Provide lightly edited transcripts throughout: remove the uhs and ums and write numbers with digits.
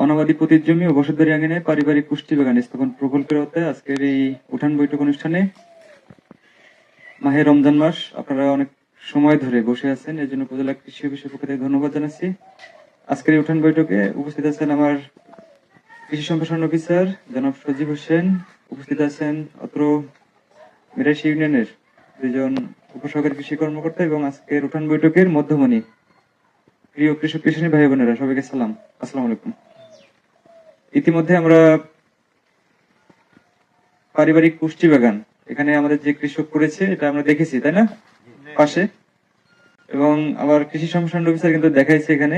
অনাবাদী পতির জমি ও বসতবাড়ি আঙিনায় পারিবারিক পুষ্টি বাগান স্থাপন প্রকল্পের আওতায় আজকের এই উঠান বৈঠক অনুষ্ঠানে মাহে রমজান মাস আপনারা অনেক সময় ধরে বসে আছেন, এর জন্য উপজেলা কৃষি অফিসের পক্ষ থেকে ধন্যবাদ জানাচ্ছি। আজকের এই উঠান বৈঠকে উপস্থিত আছেন আমার কৃষি সম্প্রসারণ অফিসার জনাব সজীব হোসেন, উপস্থিত আছেন অত্র মিরাশি ইউনিয়নের দুইজন উপসহকারী কৃষি কর্মকর্তা এবং আজকের উঠান বৈঠকের মধ্যমণি প্রিয় কৃষক কৃষাণী ভাই বোনেরা, সবাইকে সালাম, আসসালামু আলাইকুম। ইতিমধ্যে আমরা পারিবারিক পুষ্টি বাগান এখানে আমাদের যে কৃষক করেছে এটা আমরা দেখেছি, তাই না, পাশে, এবং আমার কৃষি সম্প্রসারণ অফিসার কিন্তু দেখাইছে এখানে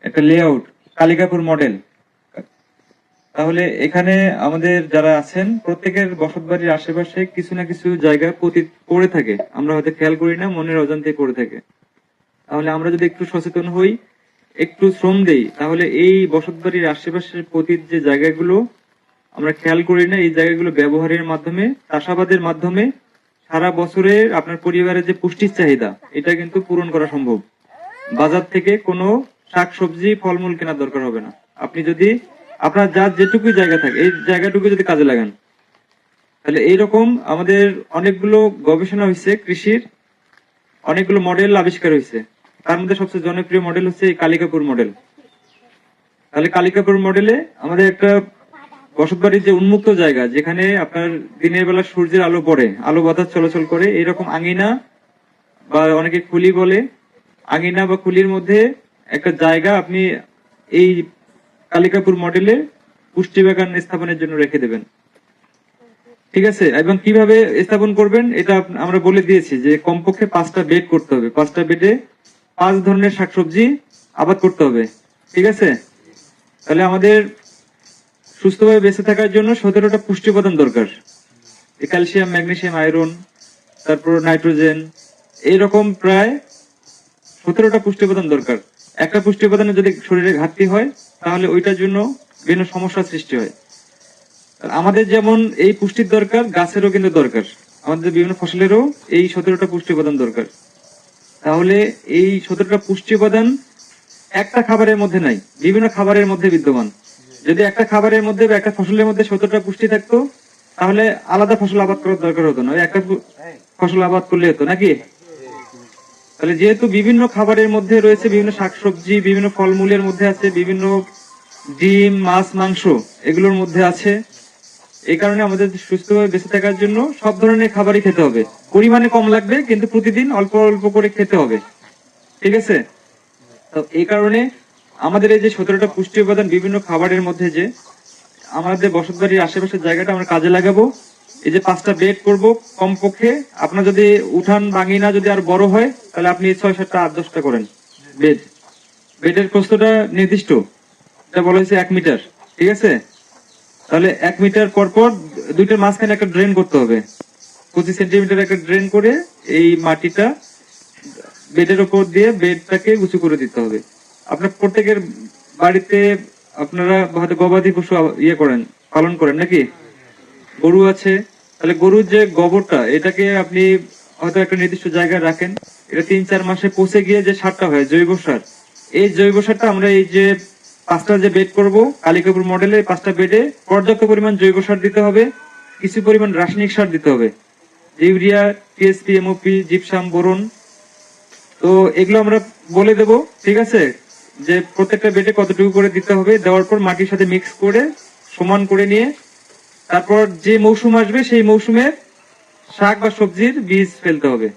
একটা লেআউট কালিকাপুর মডেল। তাহলে এখানে আমাদের যারা আছেন প্রত্যেকের বসতবাড়ির আশেপাশে কিছু না কিছু জায়গা পড়ে থাকে, আমরা হয়তো খেয়াল করি না, মনের অজান্তে পড়ে থাকে। তাহলে আমরা যদি একটু সচেতন হই, একটু শ্রম দেই, তাহলে এই বসতবাড়ির আশেপাশের পতিত যে জায়গাগুলো আমরা খেয়াল করি না, এই জায়গাগুলো ব্যবহারের মাধ্যমে, চাষাবাদের মাধ্যমে সারা বছরের আপনার পরিবারের যে পুষ্টির চাহিদা এটা কিন্তু পূরণ করা সম্ভব। বাজার থেকে কোনো শাকসবজি ফলমূল কেনার দরকার হবে না। আপনি যদি আপনার যার যেটুকু জায়গা থাকে এই জায়গাটুকু যদি কাজে লাগান, তাহলে এইরকম আমাদের অনেকগুলো গবেষণা হয়েছে, কৃষির অনেকগুলো মডেল আবিষ্কার হয়েছে। তার মধ্যে সবচেয়ে জনপ্রিয় মডেল হচ্ছে এই কালিকাপুর মডেল। তাহলে কালিকাপুর মডেলে আমাদের একটা বসতবাড়ির যে উন্মুক্ত জায়গা, যেখানে আপনার দিনের বেলা সূর্যের আলো পড়ে, আলো বাতাস চলাচল করে, এরকম আঙিনা বা অনেকে খুলি বলে, আঙিনা বা খুলির মধ্যে একটা জায়গা আপনি এই কালিকাপুর মডেলে পুষ্টি বাগান স্থাপনের জন্য রেখে দেবেন, ঠিক আছে। এবং কিভাবে স্থাপন করবেন এটা আমরা বলে দিয়েছি যে কমপক্ষে 5টা বেড করতে হবে, 5টা বেডে 5 ধরনের শাকসবজি আবাদ করতে হবে, ঠিক আছে। তাহলে আমাদের সুস্থভাবে বেঁচে থাকার জন্য 17টা পুষ্টি উপাদান দরকার, ক্যালসিয়াম, ম্যাগনেসিয়াম, আয়রন, তারপর নাইট্রোজেন, এইরকম প্রায় 17টা পুষ্টি উপাদান দরকার। একটা পুষ্টি উপাদানে যদি শরীরে ঘাটতি হয় তাহলে ওইটার জন্য বিভিন্ন সমস্যার সৃষ্টি হয়। আমাদের যেমন এই পুষ্টির দরকার, গাছেরও কিন্তু দরকার, আমাদের বিভিন্ন ফসলেরও এই 17টা পুষ্টি উপাদান দরকার। তাহলে এই 17টা পুষ্টি উপাদান একটা খাবারের মধ্যে নাই, বিভিন্ন খাবারের মধ্যে বিদ্যমান। যদি একটা খাবারের মধ্যে বা একটা ফসলের মধ্যে 17টা পুষ্টি থাকতো তাহলে আলাদা ফসল আবাদ করার দরকার হতো না, একটা ফসল আবাদ করলে হতো নাকি। তাহলে যেহেতু বিভিন্ন খাবারের মধ্যে রয়েছে, বিভিন্ন শাকসবজি, বিভিন্ন ফলমূলের মধ্যে আছে, বিভিন্ন ডিম, মাছ, মাংস এগুলোর মধ্যে আছে, এই কারণে আমাদের সুস্থভাবে বেঁচে থাকার জন্য সব ধরনের খাবারই খেতে হবে। পরিমাণে কম লাগবে কিন্তু প্রতিদিন অল্প অল্প করে খেতে হবে, ঠিক আছে। তো এই কারণে আমাদের এই যে 17টা পুষ্টি উপাদান বিভিন্ন খাবারের মধ্যে, যে আমাদের বসতবাড়ির আশেপাশের জায়গাটা আমরা কাজে লাগাবো। এই যে 5টা বেড করব কমপক্ষে, আপনার যদি উঠান বাঙিনা যদি আর বড় হয় তাহলে আপনি 6, 7, 8, 10টা করেন বেড। বেডের প্রস্থটা নির্দিষ্ট, এটা বলা হয়েছে 1 মিটার, ঠিক আছে। তাহলে 1 মিটার পর পর দুইটার মাঝখানে একটা ড্রেন করতে হবে, 25 সেন্টিমিটার একটা ড্রেন করে এই মাটিটা বেডের উপর দিয়ে বেডটাকে উঁচু করে দিতে হবে। আপনার প্রত্যেকের বাড়িতে আপনারা হয়তো গবাদি পশু করেন, পালন করেন নাকি, গরু আছে। তাহলে গরুর যে গোবরটা এটাকে আপনি হয়তো একটা নির্দিষ্ট জায়গায় রাখেন, এটা 3-4 মাসে পচে গিয়ে যে সারটা হয় জৈব সার, এই জৈব সারটা আমরা এই যে 5টা যে বেড করব কালিকাপুর মডেলে, 5টা বেডে পর্যাপ্ত পরিমাণ জৈব সার দিতে হবে, কিছু পরিমাণ রাসায়নিক সার দিতে হবে, urea, TSP, MOP, gypsum, boron. তো এগুলো আমরা বলে দেব, ঠিক আছে, যে প্রত্যেকটা বেডে কতটুকু করে দিতে হবে। দেওয়ার পর মাটির সাথে মিক্স করে সমান করে নিয়ে তারপর যে মৌসুম আসবে সেই মৌসুমে শাক বা সবজির বীজ ফেলতে হবে।